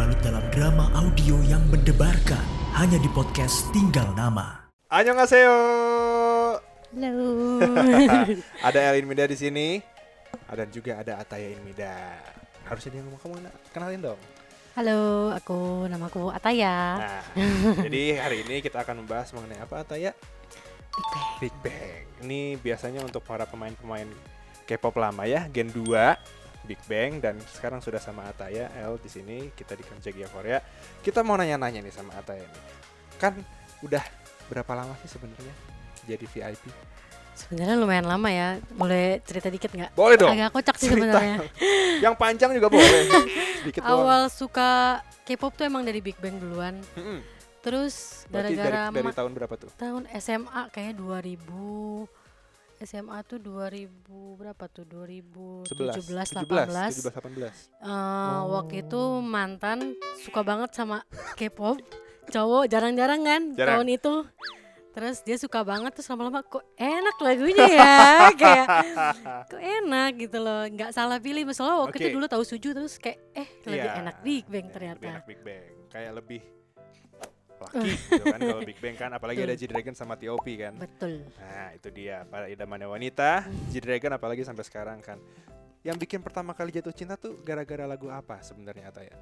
berlarut dalam drama audio yang mendebarkan hanya di podcast Tinggal Nama. Annyeonghaseyo. Halo. Ada Elin Mida di sini. Dan juga ada Ataya Inmida. Harusnya dia ngomong, kamu kenalin dong. Halo, namaku Ataya. Nah, jadi hari ini kita akan membahas mengenai apa, Ataya? Big Bang. Ini biasanya untuk para pemain-pemain K-pop lama ya, Gen 2, Big Bang, dan sekarang sudah sama Ataya, El di sini, kita di Kamjagia Korea. Kita mau nanya-nanya nih sama Ataya nih. Kan udah berapa lama sih sebenarnya jadi VIP? Sebenarnya lumayan lama ya. Boleh cerita dikit nggak? Boleh dong. Agak kocak sih Cerita. sebenarnya. Yang panjang juga boleh. Sedikit doang. Awal suka K-pop tuh emang dari Big Bang duluan. Terus Berarti gara-gara dari tahun berapa tuh? tahun SMA kayaknya 2000. SMA tuh 2000 berapa tuh? 2017 18. 18. Waktu itu mantan suka banget sama K-pop. Cowok jarang-jarang kan Jarang. tahun itu. Terus dia suka banget, terus lama-lama kok enak lagunya ya. Kayak kok enak gitu loh. Nggak salah pilih. Masalah waktu itu dulu tahu Suju, terus kayak lebih enak Big Bang ternyata. Lebih enak Big Bang. Kayak lebih laki gitu kan kalau Big Bang kan, apalagi ada G-Dragon sama T.O.P kan. Betul. Nah itu dia, para idamannya wanita, G-Dragon apalagi sampai sekarang kan. Yang bikin pertama kali jatuh cinta tuh gara-gara lagu apa sebenarnya, Ataya?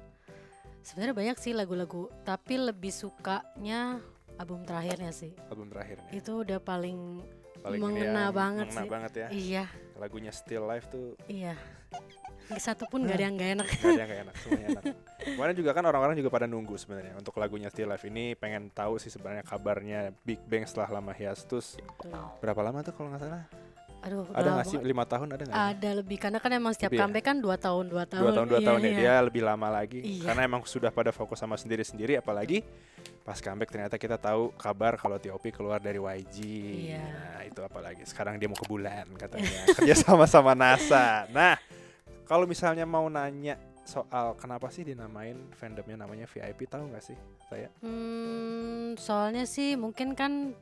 Sebenarnya banyak sih lagu-lagu, tapi lebih sukanya album terakhirnya sih. Album terakhirnya. Itu udah paling mengena mengena banget sih. banget ya. Iya. Lagunya Still Life tuh. Iya. Satu pun gak ada yang gak enak. Gak ada yang gak enak, semuanya enak. Kemarin juga kan orang-orang juga pada nunggu sebenarnya untuk lagunya Still Life ini, pengen tahu sih sebenarnya kabarnya Big Bang setelah lama hiatus. Berapa lama tuh kalau nggak salah? Aduh, Ada nggak sih 5 tahun ada nggak? Ada lebih, karena kan emang setiap Lebih ya? comeback kan 2 tahun. 2 tahun ya, Iya. dia lebih lama lagi. Iya. Karena emang sudah pada fokus sama sendiri-sendiri, apalagi pas comeback ternyata kita tahu kabar kalau T.O.P keluar dari YG. Iya. Nah itu apalagi, sekarang dia mau ke bulan katanya, kerja sama NASA. Nah kalau misalnya mau nanya soal kenapa sih dinamain fandomnya namanya VIP, tahu nggak sih saya? Soalnya sih mungkin kan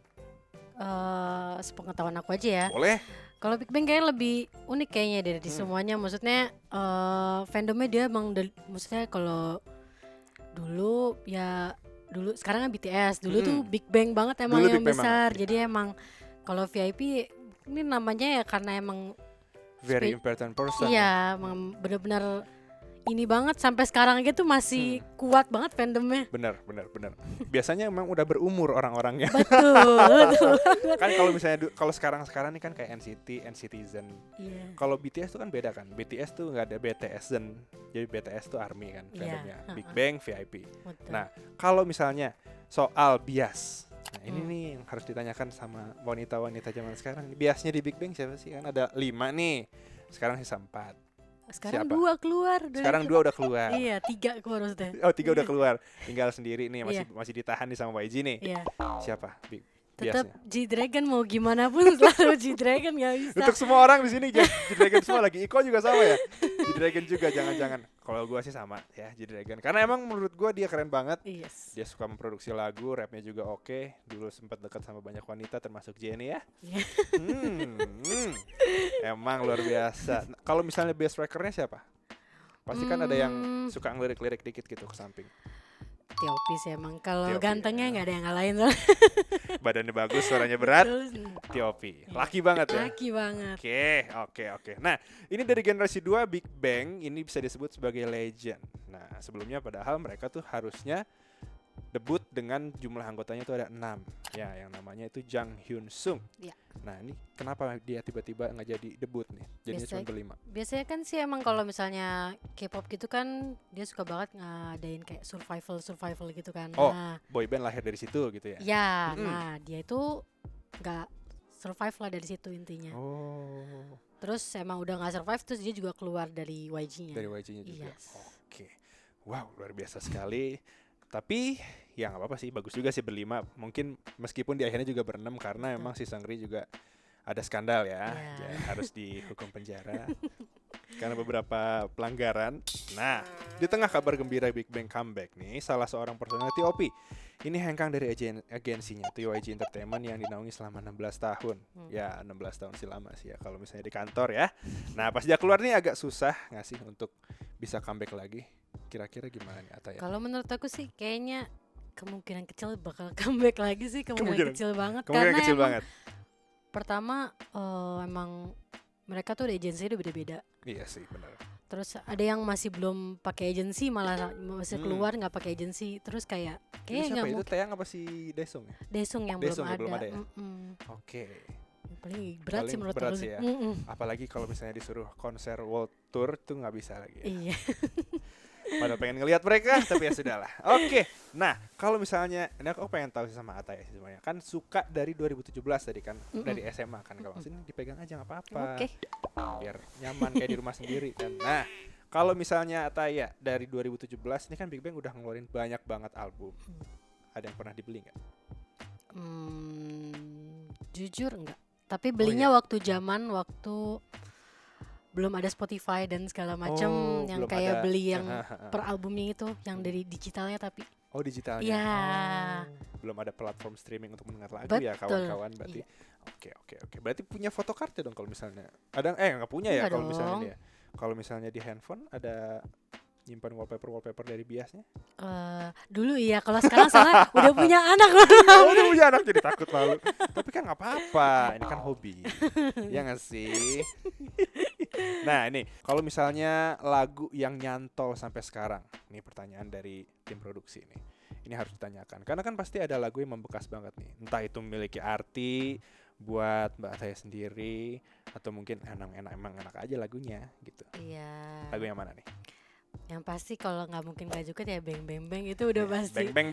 sepengetahuan aku aja ya. Boleh. Kalau Big Bang kayak lebih unik kayaknya dari semuanya. Maksudnya fandomnya dia emang maksudnya kalau dulu sekarang kan BTS. Dulu tuh Big Bang banget emang Dulu yang Big Bang besar. banget. Jadi emang kalau VIP ini namanya ya karena emang Very important person. iya, emang benar-benar ini banget sampai sekarang gitu masih kuat banget fandomnya. Bener. Biasanya emang udah berumur orang-orangnya. Betul. Kan kalau misalnya kalau sekarang ini kan kayak NCT, NCTzen. Iya. Kalau BTS tuh kan beda kan. BTS tuh nggak ada BTSzen. Jadi BTS tuh ARMY kan fandomnya. Big Bang VIP. Betul. Nah, kalau misalnya soal bias. Nah, ini nih yang harus ditanyakan sama wanita-wanita zaman sekarang. Biasnya di Big Bang siapa sih? Kan ada 5 nih. Sekarang sisa 4. Sekarang siapa? 2 keluar. Sekarang 2 udah keluar. Iya, 3 keluar maksudnya. Oh, 3 udah keluar. Tinggal sendiri nih, Iya. masih ditahan nih sama YG nih. Iya. Siapa? Tetap Biasnya. G-Dragon mau gimana pun selalu G-Dragon gak bisa. Untuk semua orang di sini G-Dragon semua lagi. Iko juga sama ya. G-Dragon juga jangan-jangan. Kalau gua sih sama ya G-Dragon. Karena emang menurut gua dia keren banget. Yes. Dia suka memproduksi lagu, rapnya juga oke. Dulu sempat dekat sama banyak wanita termasuk Jennie ya. Iya. Emang luar biasa. Nah, kalau misalnya best rackernya siapa? Pasti kan ada yang suka ngelirik-lirik dikit gitu ke samping. T.O.P sih emang. Kalau T.O.P, gantengnya ya. gak ada yang ngalahin soalnya. Badannya bagus, suaranya berat. Terus, T.O.P. Laki banget ya. laki banget. Oke. Nah, ini dari generasi 2 Big Bang ini bisa disebut sebagai legend. Nah, sebelumnya padahal mereka tuh harusnya debut dengan jumlah anggotanya itu ada 6. Ya, yang namanya itu Jang Hyun Sung. Ya. Nah, ini kenapa dia tiba-tiba nggak jadi debut nih? Jadinya cuma berlima. Biasanya kan sih emang kalau misalnya K-pop gitu kan dia suka banget ngadain kayak survival gitu kan. Oh, Nah, boyband lahir dari situ gitu ya? ya, nah dia itu nggak survive lah dari situ intinya. Oh, Terus emang udah nggak survive, terus dia juga keluar dari YG-nya. dari YG-nya juga. Yes. Oke. Wow, luar biasa sekali. Tapi ya nggak apa-apa sih, bagus juga sih berlima. Mungkin meskipun di akhirnya juga berenam karena emang si Seungri juga ada skandal ya. Yeah. Ya, harus dihukum penjara karena beberapa pelanggaran. Nah, di tengah kabar gembira Big Bang comeback nih, salah seorang personel T.O.P ini hengkang dari agensinya TYG Entertainment yang dinaungi selama 16 tahun. Ya 16 tahun sih lama sih ya kalau misalnya di kantor ya. Nah pas dia keluar nih agak susah nggak sih untuk bisa comeback lagi? Kira-kira gimana nih Ataya? Kalau menurut aku sih kayaknya kemungkinan kecil bakal comeback lagi sih, kemungkinan kecil banget. Kemungkinan Karena kecil emang banget. pertama emang mereka tuh udah agensi udah beda-beda. Iya sih benar. Terus ada yang masih belum pakai agensi, malah masih keluar nggak pakai agensi. Terus kayak Itu kayaknya siapa nggak itu mungkin. Taeyang apa si Daesung ya? Daesung yang Daesung ya, belum belum ada. ada ya? Mm-mm. Oke. Yang paling berat sih Paling menurut berat aku sih sih. ya. Mm-mm. Apalagi kalau misalnya disuruh konser world tour tuh nggak bisa lagi ya. Iya. Pada pengen ngelihat mereka tapi ya sudahlah. Oke. Nah, kalau misalnya ini aku pengen tahu sih sama Ataya sih sebenarnya. Kan suka dari 2017 tadi kan, dari SMA kan. Kalau sini dipegang aja nggak apa-apa. Oke. Biar nyaman kayak di rumah sendiri kan. Nah, kalau misalnya Ataya dari 2017 ini kan Big Bang udah ngeluarin banyak banget album. Ada yang pernah dibeli nggak? Jujur enggak. Tapi belinya waktu belum ada Spotify dan segala macam, yang belum kayak ada. beli yang per albumnya itu, yang dari digitalnya tapi. Oh, digitalnya. Iya. Oh, belum ada platform streaming untuk mendengar lagu ya Betul. kawan-kawan berarti. Iya. Oke. Berarti punya fotokartu dong kalau misalnya. Ada nggak punya ya Enggak kalau misalnya dong. dia. Kalau misalnya di handphone ada nyimpan wallpaper dari biasnya. Dulu iya, kalau sekarang soalnya udah punya anak. Oh, udah punya anak jadi takut malu. Tapi kan nggak apa-apa, ini kan hobi. Ya nggak sih? Nah ini, kalau misalnya lagu yang nyantol sampai sekarang, ini pertanyaan dari tim produksi ini. Ini harus ditanyakan, karena kan pasti ada lagu yang membekas banget nih. Entah itu memiliki arti buat Mbak Ataya sendiri, atau mungkin emang enak aja lagunya gitu. Iya. Lagu yang mana nih? Yang pasti kalau nggak mungkin gak juga ya Bang Bang Bang itu udah pasti. Bang.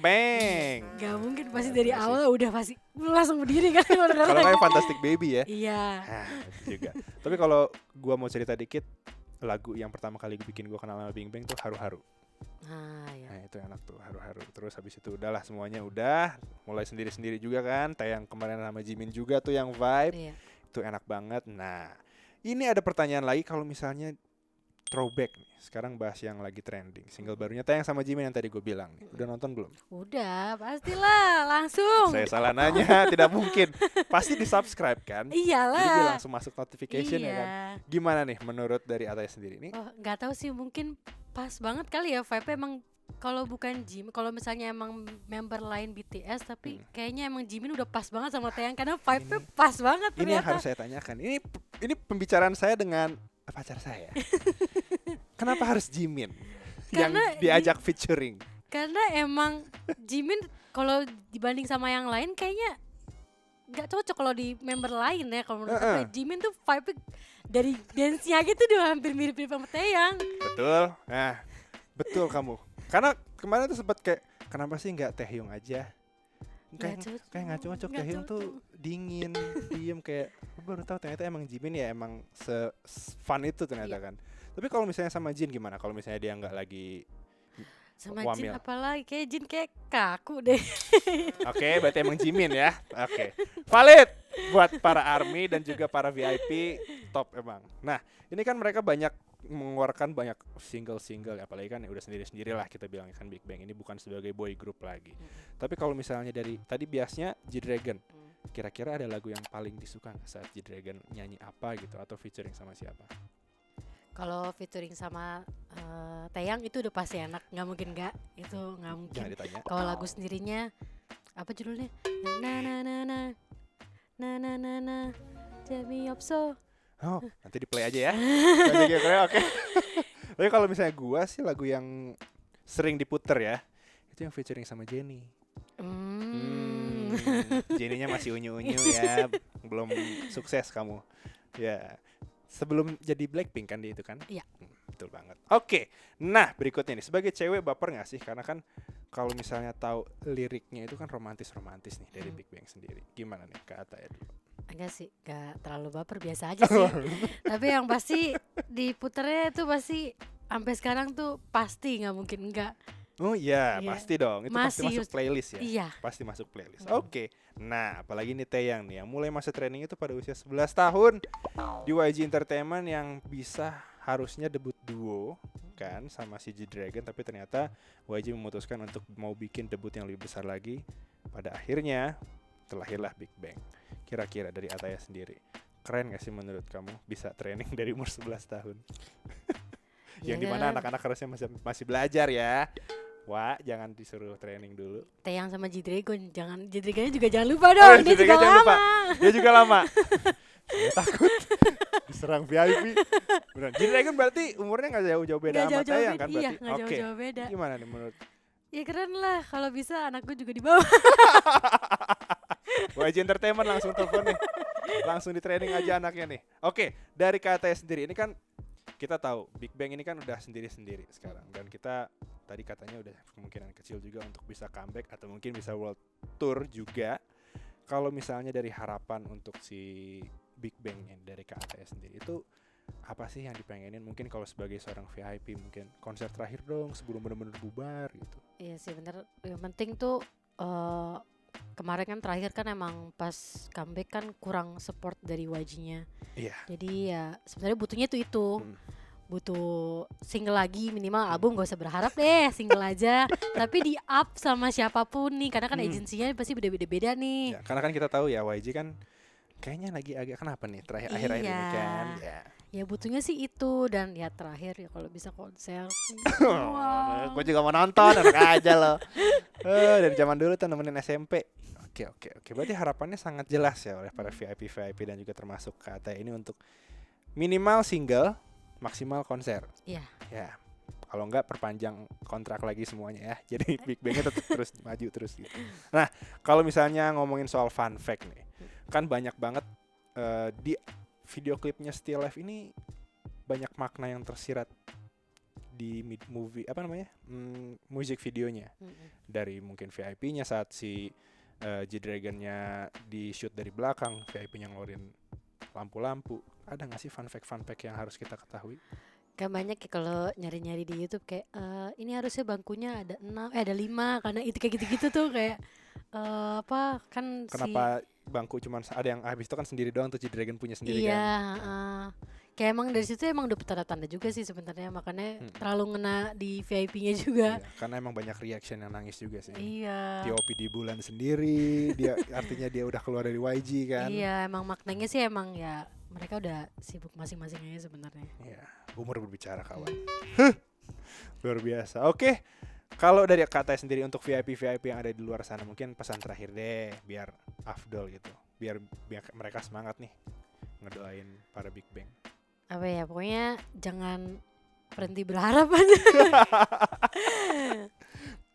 Gak mungkin pasti Nah, dari bener sih. awal udah pasti langsung berdiri kan kalau denger Kalau lagu. kayak Fantastic Baby ya. Iya. Nah, itu juga. Tapi kalau gua mau cerita dikit, lagu yang pertama kali bikin gua kenal sama Big Bang tuh Haru-Haru. Nah, ya. Nah itu enak tuh Haru-Haru. Terus habis itu udahlah semuanya udah mulai sendiri-sendiri juga kan. Tayang kemarin sama Jimin juga tuh yang vibe. Iya. Itu enak banget. Nah ini ada pertanyaan lagi kalau misalnya throwback nih. Sekarang bahas yang lagi trending. Single barunya Tayang sama Jimin yang tadi gue bilang nih. Udah nonton belum? Udah, pastilah langsung. Saya salah nanya. Tidak mungkin. Pasti di subscribe kan. Jadi dia Iyalah. langsung masuk notification Iya. ya kan. Gimana nih menurut dari Ataya sendiri nih? Oh, nggak tahu sih, mungkin pas banget kali ya vibe emang. Kalau bukan Jimin, kalau misalnya emang member lain BTS, tapi kayaknya emang Jimin udah pas banget sama Taeyang karena vibe-nya pas banget Ini yang ternyata. harus saya tanyakan. Ini pembicaraan saya dengan pacar saya. Kenapa harus Jimin yang Karena diajak featuring? Karena emang Jimin kalau dibanding sama yang lain kayaknya nggak cocok kalau di member lain ya. Kalau menurut aku ya, Jimin tuh vibe dari dance-nya gitu udah hampir mirip-mirip sama Taeyang. Betul. Nah, betul kamu. Karena kemarin tuh sempat kayak kenapa sih nggak Taehyung aja? Kayak nggak cocok. Nggak Taehyung tuh cocok. dingin, diem kayak baru tahu ternyata emang Jimin ya emang fun itu ternyata Iya. kan. Tapi kalau misalnya sama Jin gimana? Kalau misalnya dia nggak lagi Sama Wamil. Jin apalagi kayak Jin kayak kaku deh. Oke, berarti emang Jimin ya. Oke. Valid buat para ARMY dan juga para VIP top emang. Nah, ini kan mereka banyak mengeluarkan banyak single-single ya, apalagi kan udah sendiri-sendiri lah kita bilang kan Big Bang ini bukan sebagai boy group lagi. Tapi kalau misalnya dari tadi biasanya G-Dragon, kira-kira ada lagu yang paling disuka nggak saat G-Dragon nyanyi apa gitu atau featuring sama siapa? Kalau featuring sama Taeyang itu udah pasti enak, nggak mungkin nggak, itu nggak mungkin. Jangan ditanya. Kalau lagu sendirinya apa judulnya? Na na na na na na na na 재미없어. Oh, nanti di play aja ya. Oke. Tapi kalau misalnya gua sih lagu yang sering diputer ya, itu yang featuring sama Jennie. Jennie-nya masih unyu-unyu ya, belum sukses kamu. Ya, sebelum jadi Blackpink kan dia itu kan? Iya. Betul banget. Oke, nah berikutnya nih, sebagai cewek baper nggak sih? Karena kan kalau misalnya tahu liriknya itu kan romantis-romantis nih dari Big Bang sendiri. Gimana nih Kak Ataya dulu? Enggak sih, enggak terlalu baper, biasa aja sih. Tapi yang pasti diputernya itu pasti sampai sekarang tuh pasti nggak mungkin enggak. Oh iya, Iya. pasti dong. Itu pasti Masih masuk playlist ya. Iya. Pasti masuk playlist. Oke. Nah, apalagi nih Taeyang nih yang mulai masa training itu pada usia 11 tahun di YG Entertainment yang bisa harusnya debut duo kan sama si G-Dragon, tapi ternyata YG memutuskan untuk mau bikin debut yang lebih besar lagi. Pada akhirnya terlahirlah Big Bang. Kira-kira dari Ataya sendiri, keren gak sih menurut kamu bisa training dari umur 11 tahun? Yang Iya dimana kan? anak-anak harusnya masih belajar ya. Wah, jangan disuruh training dulu. Taeyang sama G-Dragon, jangan G-Dragonnya juga jangan lupa dong, dia Jadi juga jangan lupa. lama. Dia juga lama. Saya takut diserang VIP. Beneran. G-Dragon berarti umurnya nggak jauh-jauh beda Nggak sama jauh-jauh Taeyang beda, kan iya berarti. nggak jauh-jauh beda. Gimana nih menurut Ya keren lah, kalau bisa anakku juga di bawah. YG Entertainment langsung telepon nih. Langsung di training aja anaknya nih. Oke, dari KTS sendiri ini kan kita tahu Big Bang ini kan udah sendiri-sendiri sekarang dan kita tadi katanya udah kemungkinan kecil juga untuk bisa comeback atau mungkin bisa world tour juga. Kalau misalnya dari harapan untuk si Big Bang ini dari KTS sendiri itu apa sih yang dipengenin? Mungkin kalau sebagai seorang VIP mungkin konser terakhir dong sebelum benar-benar bubar gitu. Iya sih bener, yang penting tuh kemarin kan terakhir kan emang pas comeback kan kurang support dari YG-nya. Iya. Jadi ya sebenarnya butuhnya tuh itu. Butuh single lagi, minimal album gak usah berharap deh, single aja. Tapi di up sama siapapun nih, karena kan agensinya pasti beda-beda nih. Ya, karena kan kita tahu ya YG kan kayaknya lagi agak kenapa nih akhir-akhir ini kan. Ya. Ya butuhnya sih itu, dan ya terakhir ya kalau bisa konser. Gue juga mau nonton, enak aja loh. Dari zaman dulu tuh nemenin SMP. Oke. Berarti harapannya sangat jelas ya oleh para VIP dan juga termasuk KT ini untuk minimal single, maksimal konser. Iya. Ya. Kalau enggak perpanjang kontrak lagi semuanya ya. Jadi Big Bang-nya tetap terus maju terus gitu. Nah, kalau misalnya ngomongin soal fun fact nih. Kan banyak banget di video klipnya Still Life ini banyak makna yang tersirat di movie music videonya. Dari mungkin VIP-nya saat si G-Dragon-nya di shoot dari belakang, VIP-nya ngeluarin lampu-lampu. Ada nggak sih fun fact yang harus kita ketahui? Kan banyak ya kalau nyari-nyari di YouTube kayak ini harusnya bangkunya ada 6 ada 5 karena itu kayak gitu-gitu tuh kayak apa kan Kenapa bangku cuma ada yang habis itu kan sendiri doang tuh G-Dragon punya sendiri iya, kan? kayak emang dari situ emang udah tanda-tanda juga sih sebenarnya, makanya terlalu ngena di VIP-nya juga. Iya, karena emang banyak reaction yang nangis juga sih. Iya. TOP di bulan sendiri, dia artinya dia udah keluar dari YG kan? Iya, emang maknanya sih emang ya mereka udah sibuk masing-masing aja sebenarnya. Iya, umur berbicara kawan. Luar biasa. Oke, kalau dari kata sendiri untuk VIP yang ada di luar sana mungkin pesan terakhir deh, biar afdol gitu, biar mereka semangat nih ngedoain para Big Bang. Apa ya, pokoknya jangan berhenti berharap aja.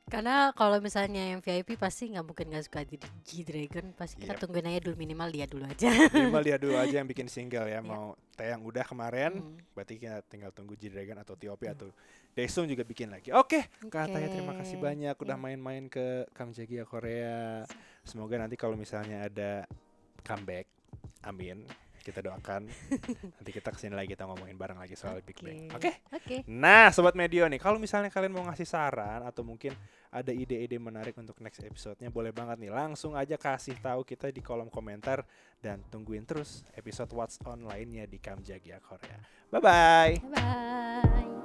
Karena kalau misalnya yang VIP pasti nggak mungkin nggak suka G-Dragon, pasti kita tungguin aja dulu, minimal dia dulu aja. Minimal dia dulu aja yang bikin single ya. Mau Taeyang udah kemarin, berarti kita tinggal tunggu G-Dragon atau TOP atau Daesung juga bikin lagi. Oke. Kak Ataya terima kasih banyak udah main-main ke Kamjagia Korea. Semoga nanti kalau misalnya ada comeback, amin. Kita doakan. Nanti kita kesini lagi, kita ngomongin bareng lagi soal Big Bang. Oke? Nah, Sobat Medio nih, kalau misalnya kalian mau ngasih saran atau mungkin ada ide-ide menarik untuk next episode-nya, boleh banget nih. Langsung aja kasih tahu kita di kolom komentar dan tungguin terus episode What's On lainnya di Kamjagia Korea. Bye-bye. Bye.